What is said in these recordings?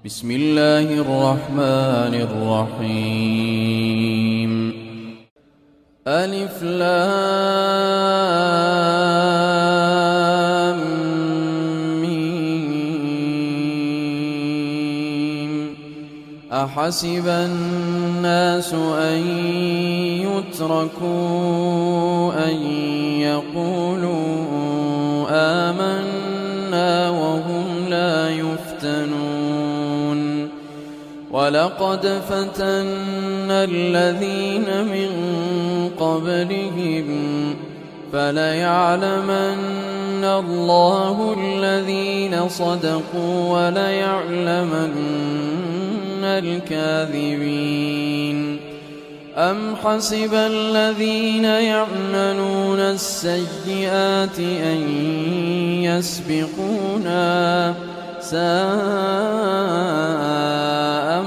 بسم الله الرحمن الرحيم. ألف لام ميم. أحسب الناس أن يتركوا أن يقولوا آمنا وهم لا يفتنون. ولقد فتنا الذين من قبلهم فليعلمن الله الذين صدقوا وليعلمن الكاذبين. أم حسب الذين يعملون السيئات أن يسبقونا ساء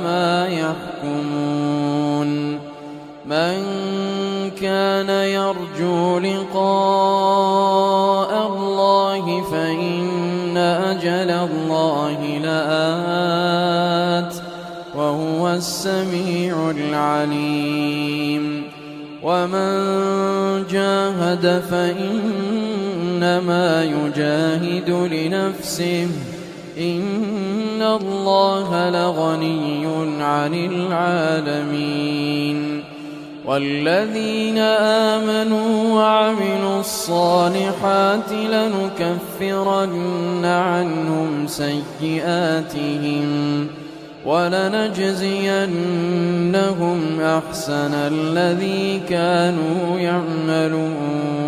ما يحكمون. من كان يرجو لقاء الله فإن أجل الله لآت وهو السميع العليم. ومن جاهد فإنما يجاهد لنفسه إن الله لغني عن العالمين. والذين آمنوا وعملوا الصالحات لنكفرن عنهم سيئاتهم ولنجزينهم أحسن الذي كانوا يعملون.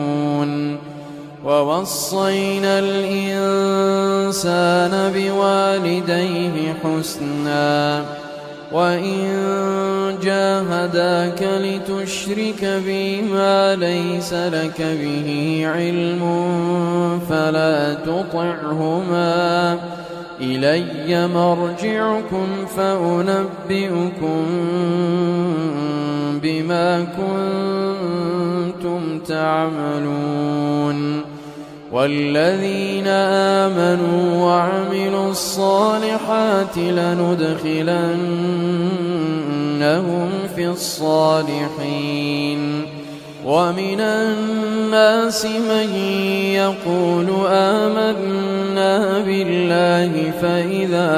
ووصينا الإنسان بوالديه حسنا وإن جاهداك لتشرك بي ما ليس لك به علم فلا تطعهما إلي مرجعكم فأنبئكم بما كنتم تعملون. والذين آمنوا وعملوا الصالحات لندخلنهم في الصالحين. ومن الناس من يقول آمنا بالله فإذا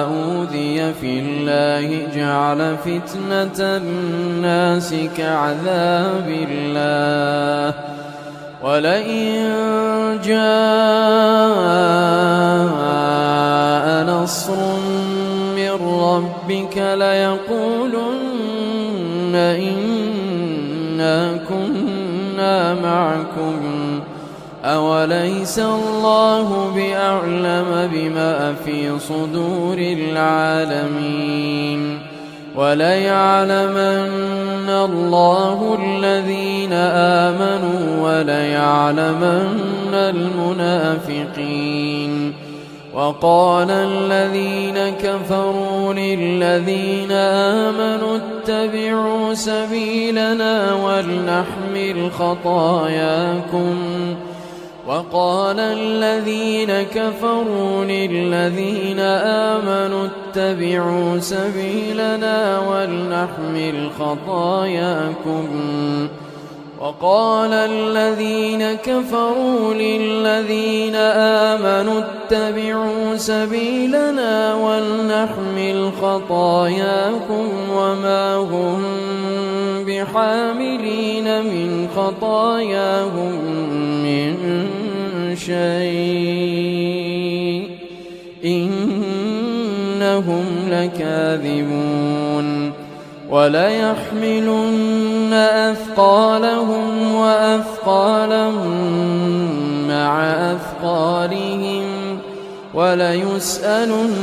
أوذي في الله جعل فتنة الناس كعذاب الله ولئن جاء نصر من ربك ليقولن إنا كنا معكم أوليس الله بأعلم بما في صدور العالمين. وليعلمن الله الذين آمنوا وليعلمن المنافقين. وقال الذين كفروا للذين آمنوا اتبعوا سبيلنا ولنحمل خطاياكم. وقال الذين كفروا للذين آمنوا اتبعوا سبيلنا ولنحمل خطاياكم. وقال الذين كفروا للذين آمنوا اتبعوا سبيلنا ولنحمل خطاياكم وما هم بحاملين من خطاياهم من شيء إنهم لكاذبون. وليحملن أثقالهم وأثقالا مع أثقالهم وليسألن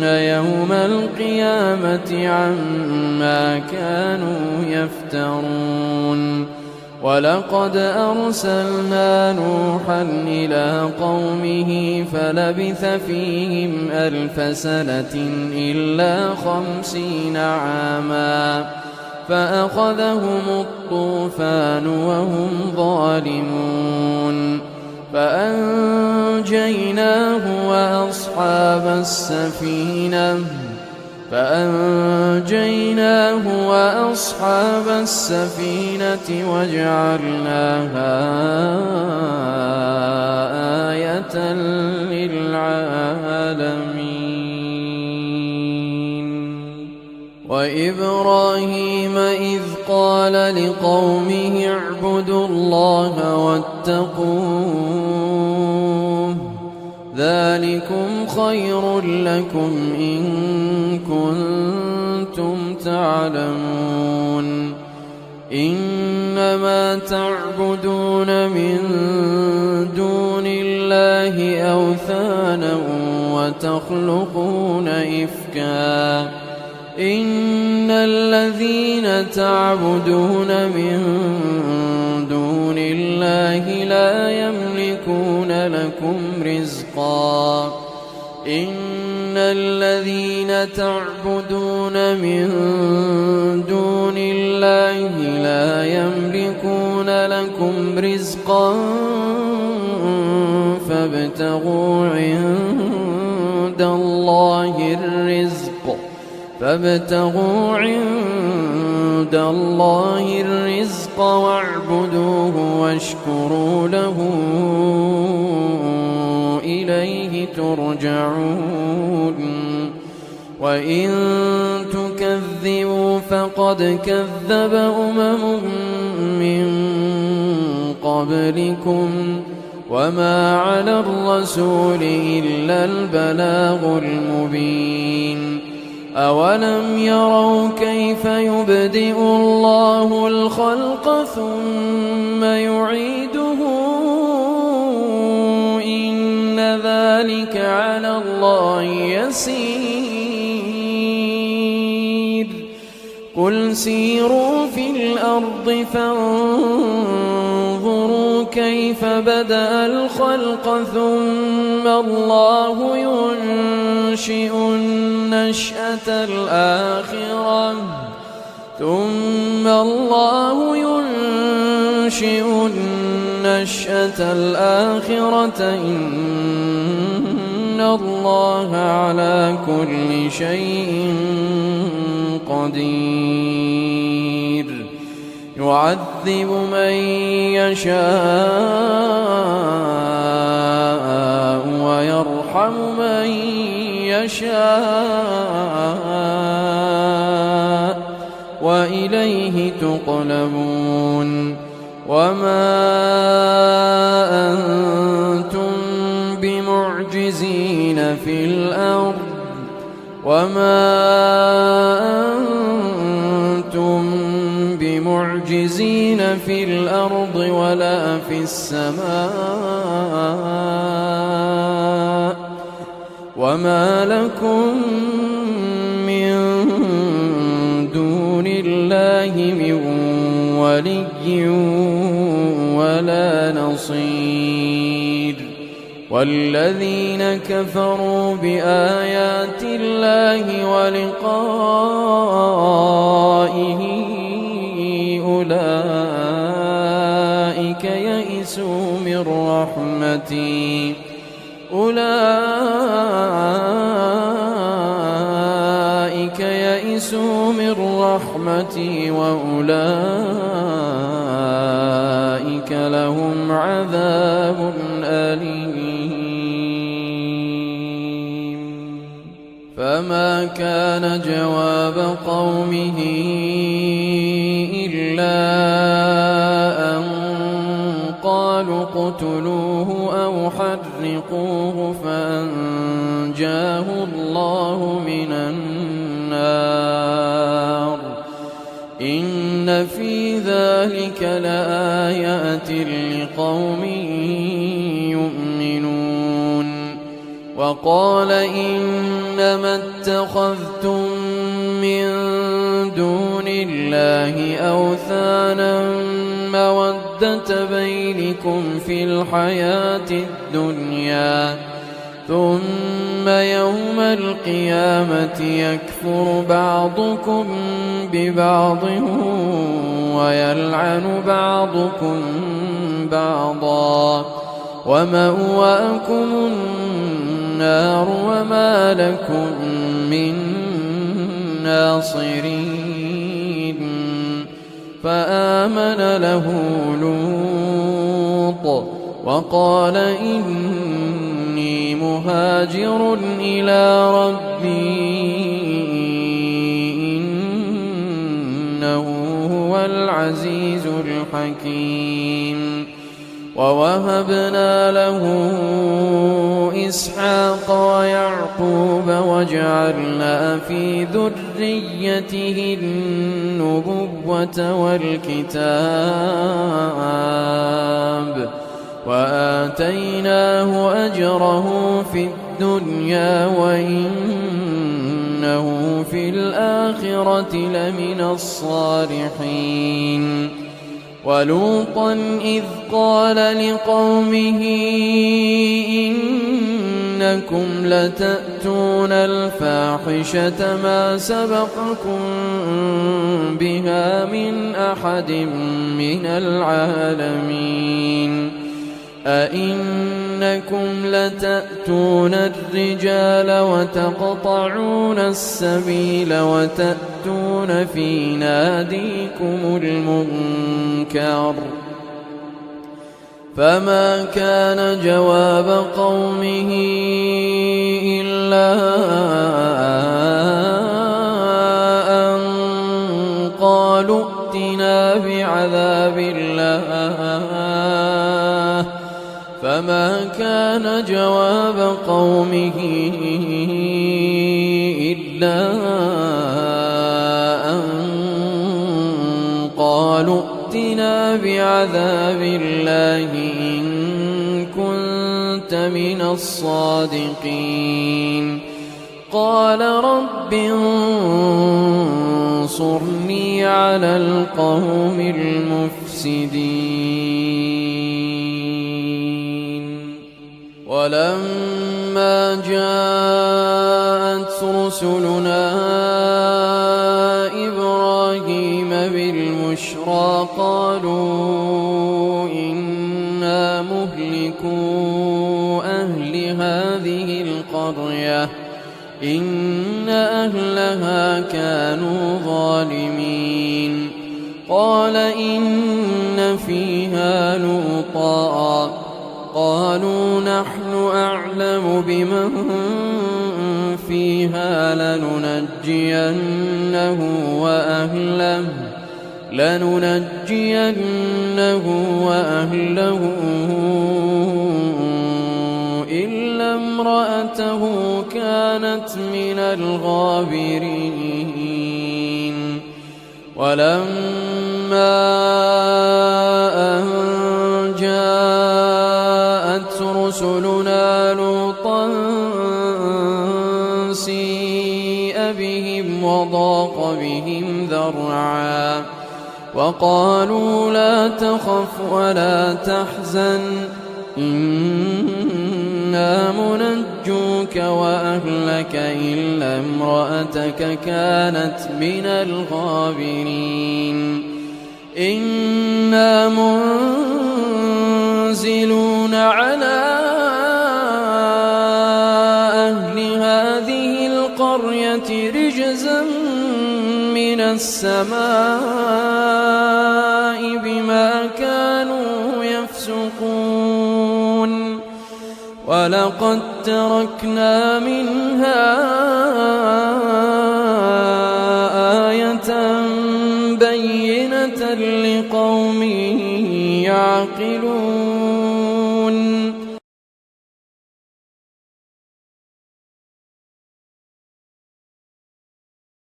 يوم القيامة عما كانوا يفترون. ولقد أرسلنا نوحا إلى قومه فلبث فيهم 1000 سنة إلا 50 عاما فأخذهم الطوفان وهم ظالمون. فأنجيناه وأصحاب السفينة وجعلناها آية للعالمين. وإبراهيم إذ قال لقومه اعبدوا الله واتقوه ذلكم خير لكم إن كنتم تعلمون. إنما تعبدون من دون الله أوثانا وتخلقون إفكا إن الذين تعبدون من دون الله لا يملكون لكم رزقا إن الذين تعبدون من دون الله لا يملكون لكم رزقا فابتغوا عند الله الرزق واعبدوه واشكروا له إليه ترجعون. وإن تكذبوا فقد كذب من قبلكم وما على الرسول إلا البلاغ المبين. أولم يروا كيف يبدئ الله الخلق ثم يعيده إن ذلك على الله يسير. قل سيروا في الأرض فانظروا كيف بدأ الخلق ثم الله ينشئ النشأة الآخرة إن الله على كل شيء قدير. يعذب من يشاء ويرحم من يشاء وإليه تقلبون. وما أنتم بمعجزين في الأرض ولا في السماء وما لكم من دون الله من ولي ولا نصير. والذين كفروا بآيات الله ولقائه أولئك يئسوا من رحمتي وأولئك لهم عذاب أليم. فما كان جواب قومه إلا أن قالوا اقتلوه أو حرقوه فأنجاه الله من النار. إن في ذلك لآيات لقوم يؤمنون. وقال إنما اتخذتم من دون الله أوثانا مودة بينكم في الحياة الدنيا ثم يوم القيامة يكفر بعضكم ببعض ويلعن بعضكم بعضا ومأواكم النار وما لكم من ناصرين فآمن له لوط وقال إني مهاجر إلى ربي إنه هو العزيز الحكيم ووهبنا له إسحاق ويعقوب وجعلنا في ذريته النبوة والكتاب وآتيناه أجره في الدنيا وإنه في الآخرة لمن الصالحين ولوطا إذ قال لقومه إنكم لتأتون الفاحشة ما سبقكم بها من أحد من العالمين أئنكم لتأتون الرجال وتقطعون السبيل وتأتون في ناديكم المنكر فما كان جواب قومه إلا أن قالوا ائتنا بعذاب الله فما كان جواب قومه إلا أن قالوا ائتنا بعذاب الله إن كنت من الصادقين قال رب انصرني على القوم المفسدين ولما جاءت رسلنا إبراهيم بالبشرى قالوا إنا مهلكو أهل هذه القرية إن أهلها كانوا ظالمين قال إن فيها لوطا قالوا نحن أعلم بمن فيها لننجينه وأهله إلا امرأته كانت من الغابرين ولما أن جاءت رسلنا لوطا سيء بهم وضاق بهم ذرعا وقالوا لا تخف ولا تحزن إنا منجوك وأهلك إلا امرأتك كانت من الغابرين إنا منزلون على أهل هذه القرية رجزا من السماء بما كانوا يفسقون ولقد تركنا منها آية بينة لقوم يعقلون